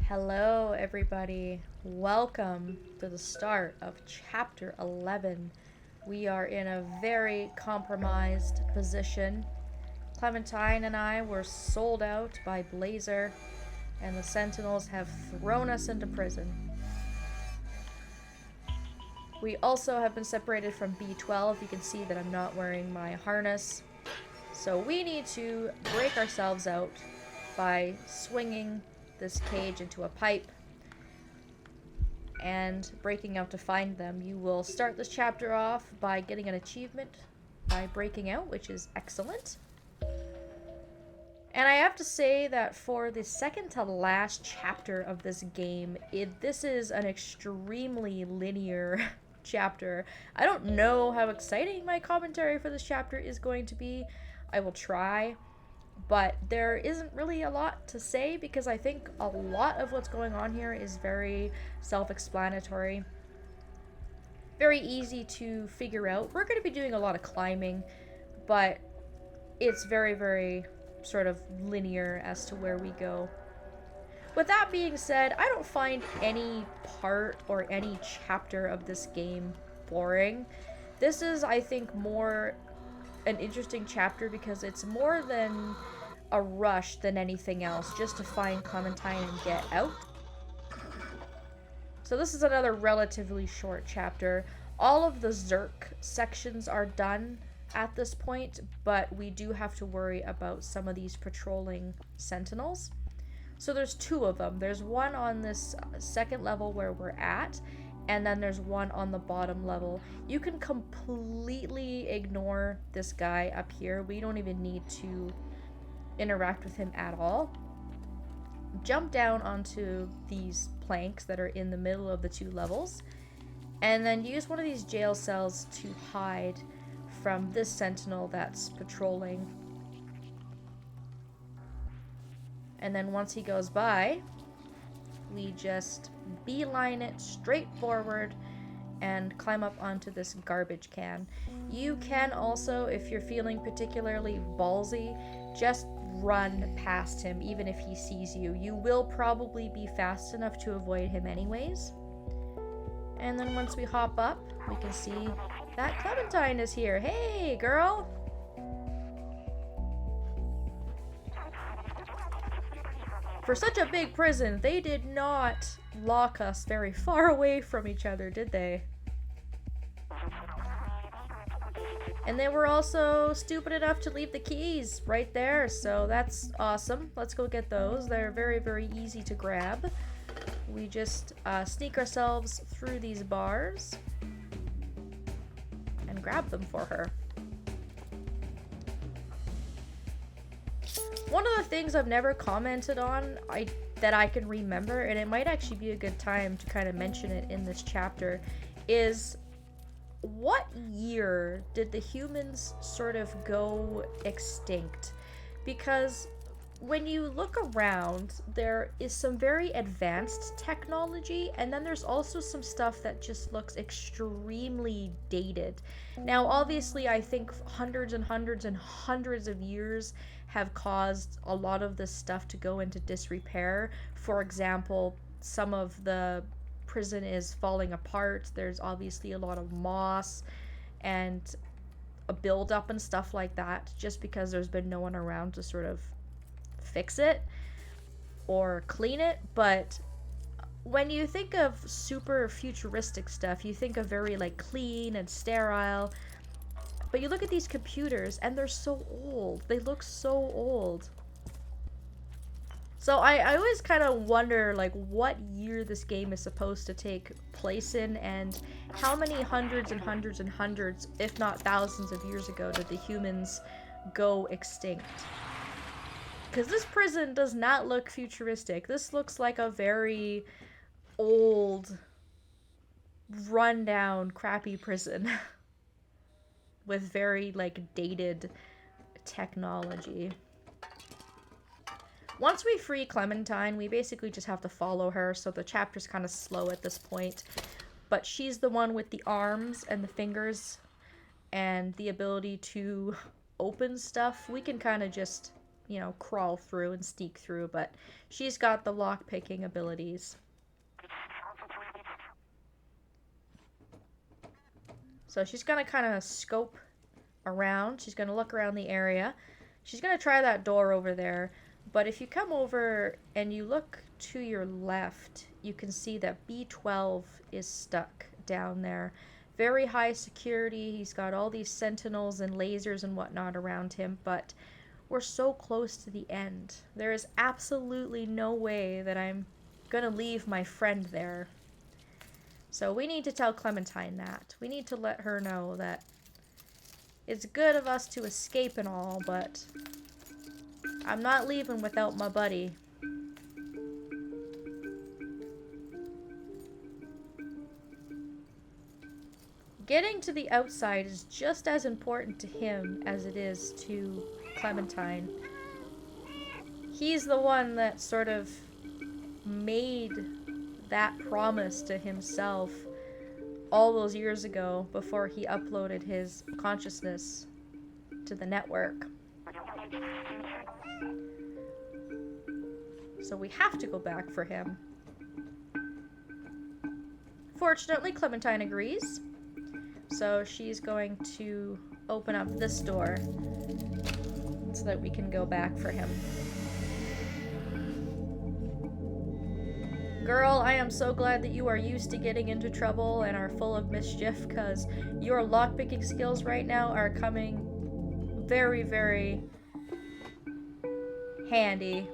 Hello, everybody. Welcome to the start of Chapter 11. We are in a very compromised position. Clementine and I were sold out by Blazer, and the Sentinels have thrown us into prison. We also have been separated from B12. You can see that I'm not wearing my harness. So we need to break ourselves out by swinging this cage into a pipe and breaking out to find them. You will start this chapter off by getting an achievement by breaking out, which is excellent. And I have to say that for the second to last chapter of this game, this is an extremely linear chapter. I don't know how exciting my commentary for this chapter is going to be. I will try. But there isn't really a lot to say because I think a lot of what's going on here is very self-explanatory. Very easy to figure out. We're going to be doing a lot of climbing, but it's very, very sort of linear as to where we go. With that being said, I don't find any part or any chapter of this game boring. This is, I think, more an interesting chapter because it's more than a rush than anything else, just to find Clementine and get out. So this is another relatively short chapter. All of the Zerk sections are done at this point, but we do have to worry about some of these patrolling sentinels. So there's two of them. There's one on this second level where we're at, and then there's one on the bottom level. You can completely ignore this guy up here. We don't even need to interact with him at all. Jump down onto these planks that are in the middle of the two levels, and then use one of these jail cells to hide from this sentinel that's patrolling. And then once he goes by, we just beeline it straight forward and climb up onto this garbage can. You can also, if you're feeling particularly ballsy, just run past him even if he sees you. You will probably be fast enough to avoid him anyways. And then once we hop up, we can see that Clementine is here. Hey, girl! For such a big prison, they did not lock us very far away from each other, did they? And they were also stupid enough to leave the keys right there, so that's awesome. Let's go get those. They're very, very easy to grab. We just sneak ourselves through these bars and grab them for her. One of the things I've never commented on that I can remember, and it might actually be a good time to kind of mention it in this chapter, is what year did the humans sort of go extinct? Because when you look around, there is some very advanced technology, and then there's also some stuff that just looks extremely dated. Now, obviously, I think hundreds and hundreds and hundreds of years have caused a lot of this stuff to go into disrepair. For example, some of the prison is falling apart. There's obviously a lot of moss and a buildup and stuff like that, just because there's been no one around to sort of fix it or clean it. But when you think of super futuristic stuff, you think of very like clean and sterile. But you look at these computers and they're so old. They look so old. So I always kind of wonder like what year this game is supposed to take place in, and how many hundreds and hundreds and hundreds, if not thousands of years ago, did the humans go extinct? Because this prison does not look futuristic. This looks like a very old, rundown, crappy prison with very like dated technology. Once we free Clementine, we basically just have to follow her, so the chapter's kind of slow at this point. But she's the one with the arms and the fingers and the ability to open stuff. We can kind of just you know, crawl through and sneak through, but she's got the lock-picking abilities. So she's gonna kind of scope around. She's gonna look around the area. She's gonna try that door over there, but if you come over and you look to your left, you can see that B12 is stuck down there. Very high security. He's got all these sentinels and lasers and whatnot around him, but we're so close to the end. There is absolutely no way that I'm gonna leave my friend there. So we need to tell Clementine that. We need to let her know that it's good of us to escape and all, but I'm not leaving without my buddy. Getting to the outside is just as important to him as it is to Clementine. He's the one that sort of made that promise to himself all those years ago before he uploaded his consciousness to the network. So we have to go back for him. Fortunately, Clementine agrees. So she's going to open up this door so that we can go back for him. Girl, I am so glad that you are used to getting into trouble and are full of mischief, because your lockpicking skills right now are coming very, very handy.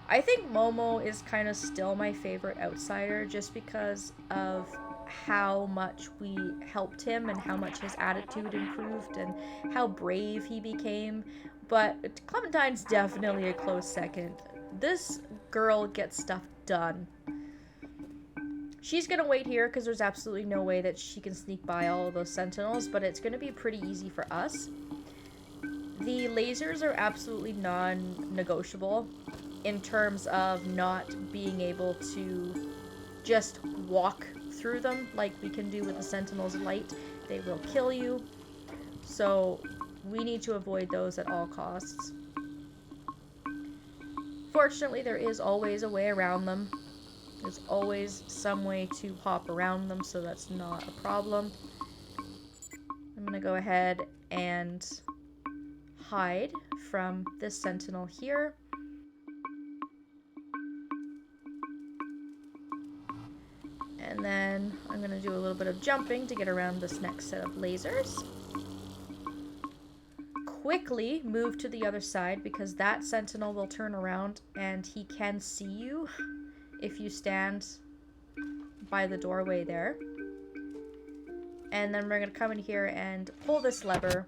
I think Momo is kind of still my favorite outsider just because of how much we helped him and how much his attitude improved and how brave he became. But Clementine's definitely a close second. This girl gets stuff done. She's gonna wait here because there's absolutely no way that she can sneak by all of those sentinels, but it's gonna be pretty easy for us. The lasers are absolutely non-negotiable in terms of not being able to just walk through them like we can do with the Sentinel's light. They will kill you. So we need to avoid those at all costs. Fortunately, there is always a way around them. There's always some way to hop around them, so that's not a problem. I'm gonna go ahead and hide from this sentinel here. And then I'm gonna do a little bit of jumping to get around this next set of lasers. Quickly move to the other side because that sentinel will turn around and he can see you if you stand by the doorway there. And then we're going to come in here and pull this lever,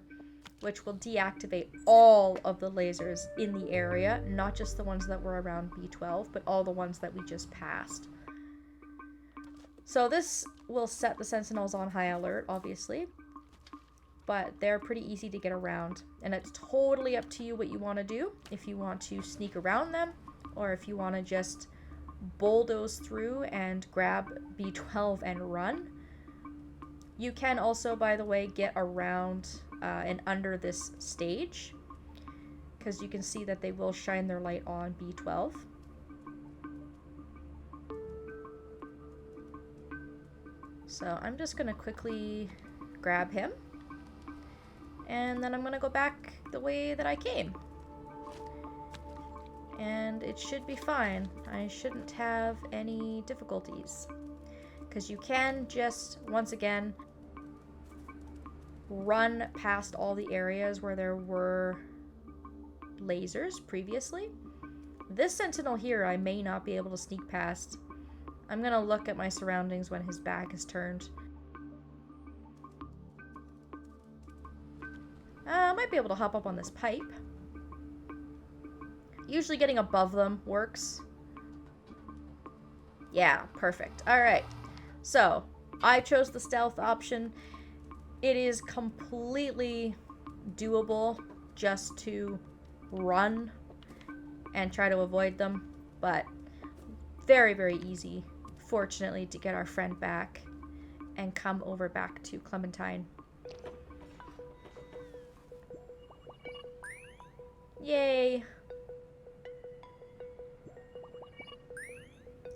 which will deactivate all of the lasers in the area, not just the ones that were around B12, but all the ones that we just passed. So this will set the sentinels on high alert, obviously. But they're pretty easy to get around, and it's totally up to you what you want to do. If you want to sneak around them, or if you want to just bulldoze through and grab B12 and run. You can also, by the way, get around and under this stage, because you can see that they will shine their light on B12. So I'm just going to quickly grab him. And then I'm going to go back the way that I came. And it should be fine. I shouldn't have any difficulties. Because you can just, once again, run past all the areas where there were lasers previously. This sentinel here I may not be able to sneak past. I'm going to look at my surroundings when his back is turned. I might be able to hop up on this pipe. Usually getting above them works. Yeah, perfect. Alright, so I chose the stealth option. It is completely doable just to run and try to avoid them, but very, very easy, fortunately, to get our friend back and come over back to Clementine. Yay.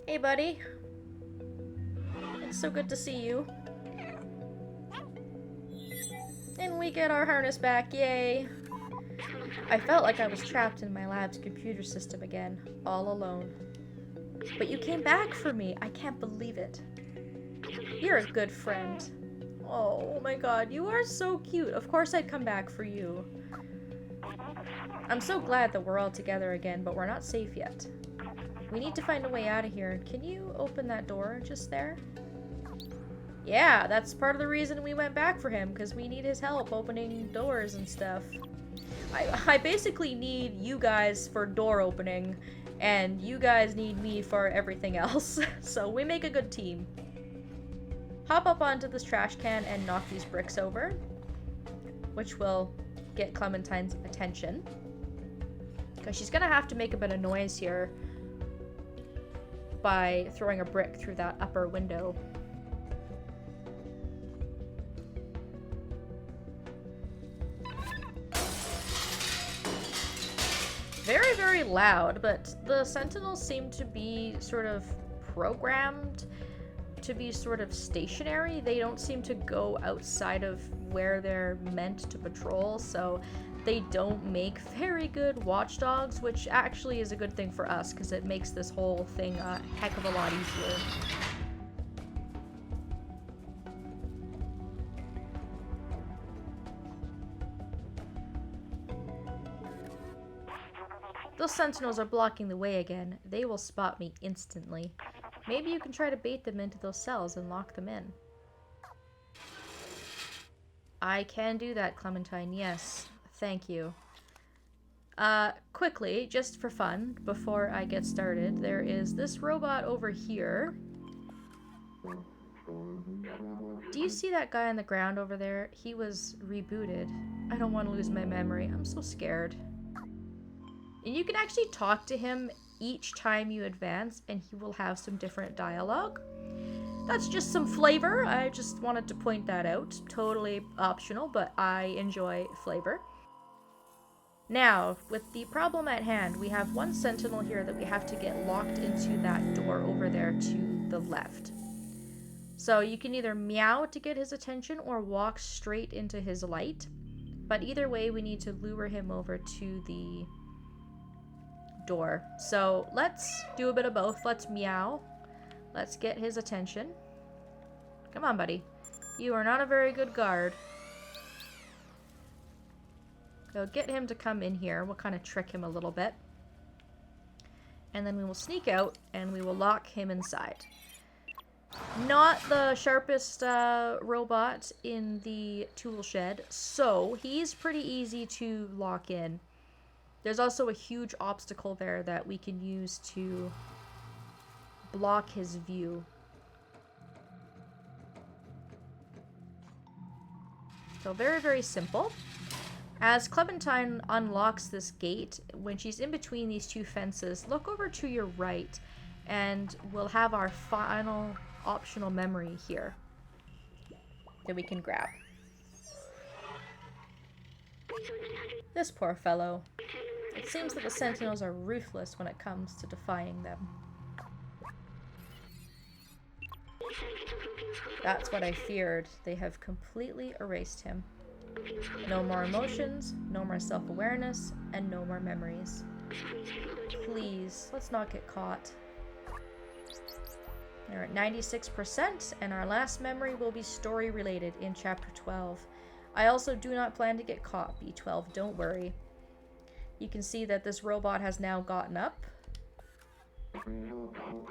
Hey, buddy. It's so good to see you. And we get our harness back, yay. I felt like I was trapped in my lab's computer system again, all alone. But you came back for me. I can't believe it. You're a good friend. Oh my god, you are so cute. Of course I'd come back for you. I'm so glad that we're all together again, but we're not safe yet. We need to find a way out of here. Can you open that door just there? Yeah, that's part of the reason we went back for him, because we need his help opening doors and stuff. I basically need you guys for door opening, and you guys need me for everything else. So we make a good team. Hop up onto this trash can and knock these bricks over, which will get Clementine's attention. Because she's gonna have to make a bit of noise here by throwing a brick through that upper window. Very, very loud, but the sentinels seem to be sort of programmed to be sort of stationary. They don't seem to go outside of where they're meant to patrol, so they don't make very good watchdogs, which actually is a good thing for us because it makes this whole thing a heck of a lot easier. Those sentinels are blocking the way again. They will spot me instantly. Maybe you can try to bait them into those cells and lock them in. I can do that, Clementine, yes. Thank you. Quickly, just for fun, before I get started, there is this robot over here. Do you see that guy on the ground over there? He was rebooted. I don't want to lose my memory. I'm so scared. And you can actually talk to him each time you advance, and he will have some different dialogue. That's just some flavor. I just wanted to point that out. Totally optional, but I enjoy flavor. Now, with the problem at hand, we have one sentinel here that we have to get locked into that door over there to the left. So you can either meow to get his attention or walk straight into his light. But either way, we need to lure him over to the door. So let's do a bit of both. Let's meow. Let's get his attention. Come on, buddy. You are not a very good guard. So get him to come in here. We'll kind of trick him a little bit. And then we will sneak out and we will lock him inside. Not the sharpest robot in the tool shed, so he's pretty easy to lock in. There's also a huge obstacle there that we can use to block his view. So very, very simple. As Clementine unlocks this gate, when she's in between these two fences, look over to your right and we'll have our final optional memory here that we can grab. This poor fellow. It seems that the sentinels are ruthless when it comes to defying them. That's what I feared. They have completely erased him. No more emotions, no more self-awareness, and no more memories. Please, let's not get caught. They're at 96%, and our last memory will be story-related in Chapter 12. I also do not plan to get caught, B12, don't worry. You can see that this robot has now gotten up.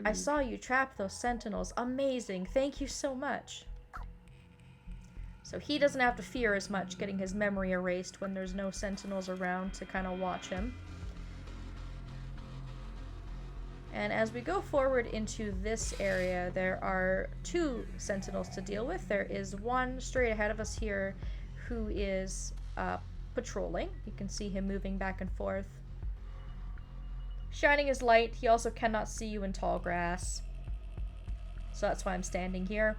I saw you trap those sentinels. Amazing, thank you so much. So he doesn't have to fear as much getting his memory erased when there's no sentinels around to kind of watch him. And as we go forward into this area, there are two sentinels to deal with. There is one straight ahead of us here who is patrolling. You can see him moving back and forth, shining his light. He also cannot see you in tall grass, so that's why I'm standing here.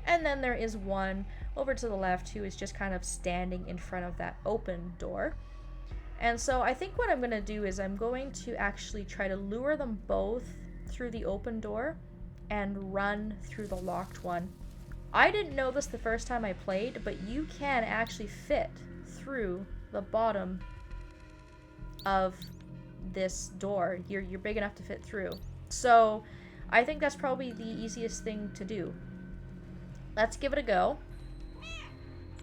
And then there is one over to the left who is just kind of standing in front of that open door. And so I think what I'm going to do is I'm going to actually try to lure them both through the open door and run through the locked one. I didn't know this the first time I played, but you can actually fit through the bottom of this door. You're big enough to fit through. So I think that's probably the easiest thing to do. Let's give it a go.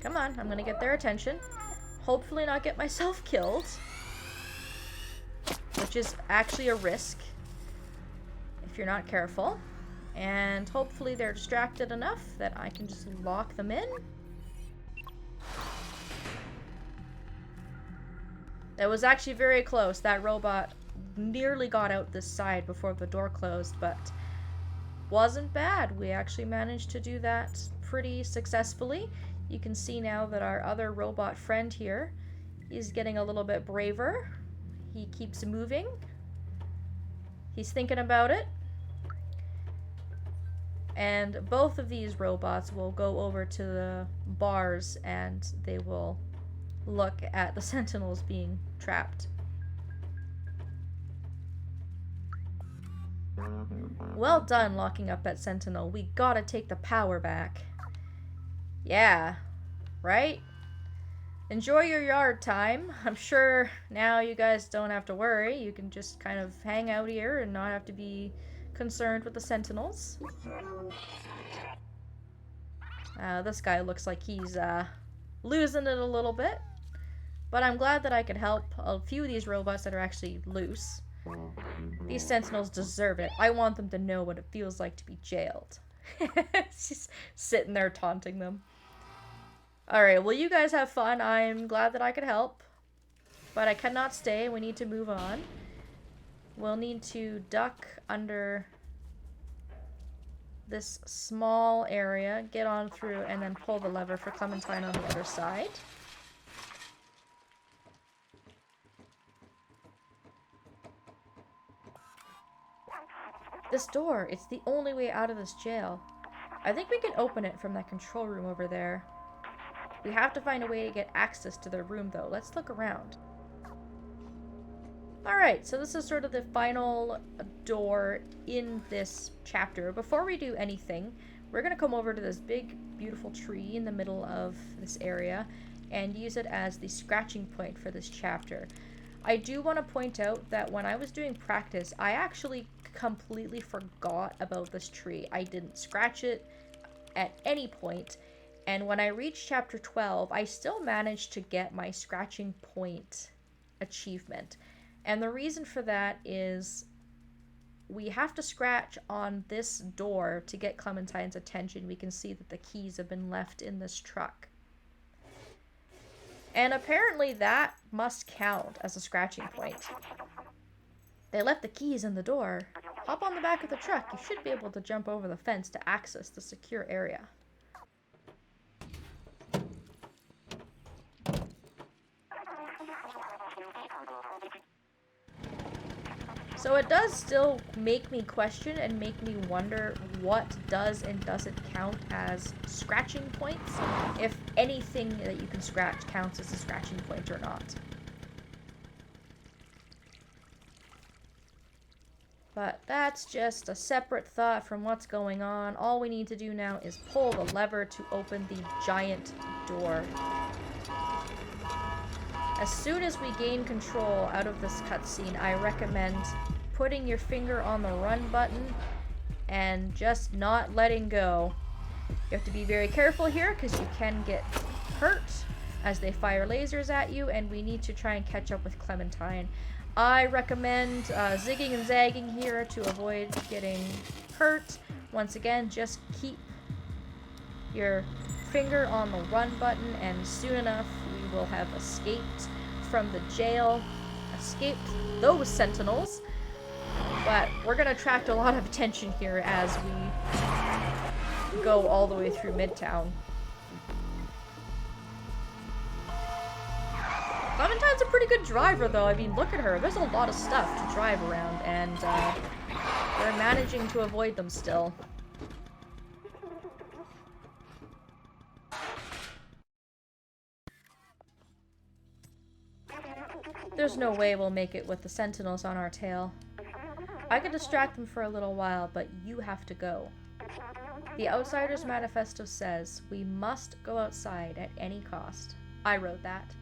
Come on, I'm gonna get their attention. Hopefully not get myself killed, which is actually a risk if you're not careful. And hopefully they're distracted enough that I can just lock them in. That was actually very close. That robot nearly got out this side before the door closed, but wasn't bad. We actually managed to do that pretty successfully. You can see now that our other robot friend here is getting a little bit braver. He keeps moving. He's thinking about it. And both of these robots will go over to the bars and they will look at the sentinels being trapped. Well done locking up that sentinel. We gotta take the power back. Yeah, right? Enjoy your yard time. I'm sure now you guys don't have to worry. You can just kind of hang out here and not have to be concerned with the sentinels. This guy looks like he's losing it a little bit. But I'm glad that I could help a few of these robots that are actually loose. These sentinels deserve it. I want them to know what it feels like to be jailed. Just sitting there taunting them. Alright, well you guys have fun. I'm glad that I could help. But I cannot stay. We need to move on. We'll need to duck under this small area, get on through, and then pull the lever for Clementine on the other side. This door, it's the only way out of this jail. I think we can open it from that control room over there. We have to find a way to get access to their room, though. Let's look around. Alright, so this is sort of the final door in this chapter. Before we do anything, we're going to come over to this big, beautiful tree in the middle of this area and use it as the scratching point for this chapter. I do want to point out that when I was doing practice, I actually completely forgot about this tree. I didn't scratch it at any point, and when I reached chapter 12, I still managed to get my scratching point achievement. And the reason for that is we have to scratch on this door to get Clementine's attention. We can see that the keys have been left in this truck. And apparently that must count as a scratching point. They left the keys in the door. Hop on the back of the truck. You should be able to jump over the fence to access the secure area. So it does still make me question and make me wonder what does and doesn't count as scratching points, if anything that you can scratch counts as a scratching point or not. But that's just a separate thought from what's going on. All we need to do now is pull the lever to open the giant door. As soon as we gain control out of this cutscene, I recommend putting your finger on the run button and just not letting go. You have to be very careful here because you can get hurt as they fire lasers at you, and we need to try and catch up with Clementine. I recommend zigging and zagging here to avoid getting hurt. Once again, just keep your finger on the run button, and soon enough we will have escaped from the jail, escaped those sentinels. But we're gonna attract a lot of attention here as we go all the way through Midtown. Clementine's a pretty good driver, though. I mean, look at her. There's a lot of stuff to drive around, and we're managing to avoid them still. There's no way we'll make it with the sentinels on our tail. I could distract them for a little while, but you have to go. The Outsider's Manifesto says we must go outside at any cost. I wrote that.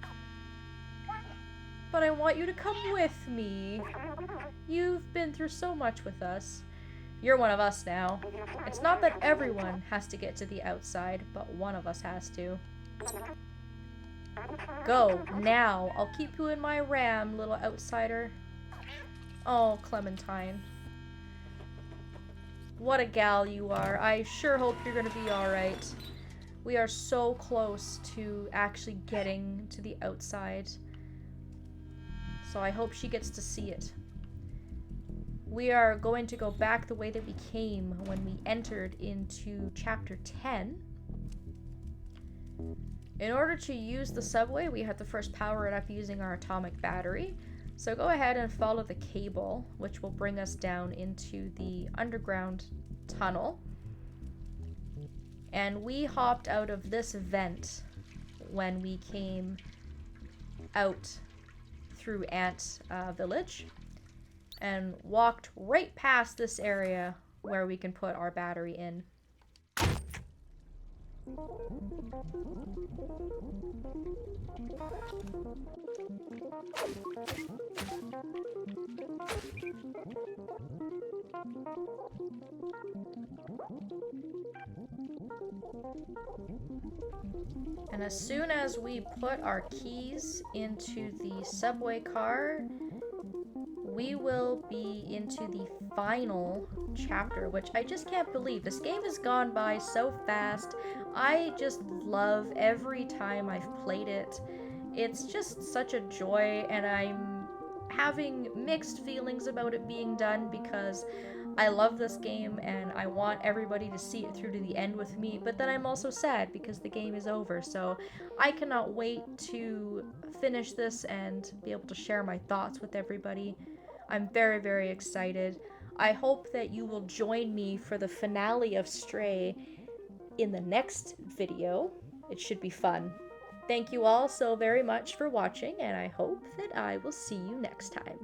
But I want you to come with me. You've been through so much with us. You're one of us now. It's not that everyone has to get to the outside, but one of us has to. Go, now. I'll keep you in my ram, little outsider. Oh, Clementine. What a gal you are. I sure hope you're gonna be alright. We are so close to actually getting to the outside. So I hope she gets to see it. We are going to go back the way that we came when we entered into chapter 10. In order to use the subway, we have to first power it up using our atomic battery. So go ahead and follow the cable, which will bring us down into the underground tunnel. And we hopped out of this vent when we came out through Ant Village and walked right past this area where we can put our battery in. And as soon as we put our keys into the subway car, we will be into the final chapter, which I just can't believe. This game has gone by so fast. I just love every time I've played it. It's just such a joy, and I'm having mixed feelings about it being done because I love this game and I want everybody to see it through to the end with me, but then I'm also sad because the game is over, so I cannot wait to finish this and be able to share my thoughts with everybody. I'm very, very excited. I hope that you will join me for the finale of Stray in the next video. It should be fun. Thank you all so very much for watching, and I hope that I will see you next time.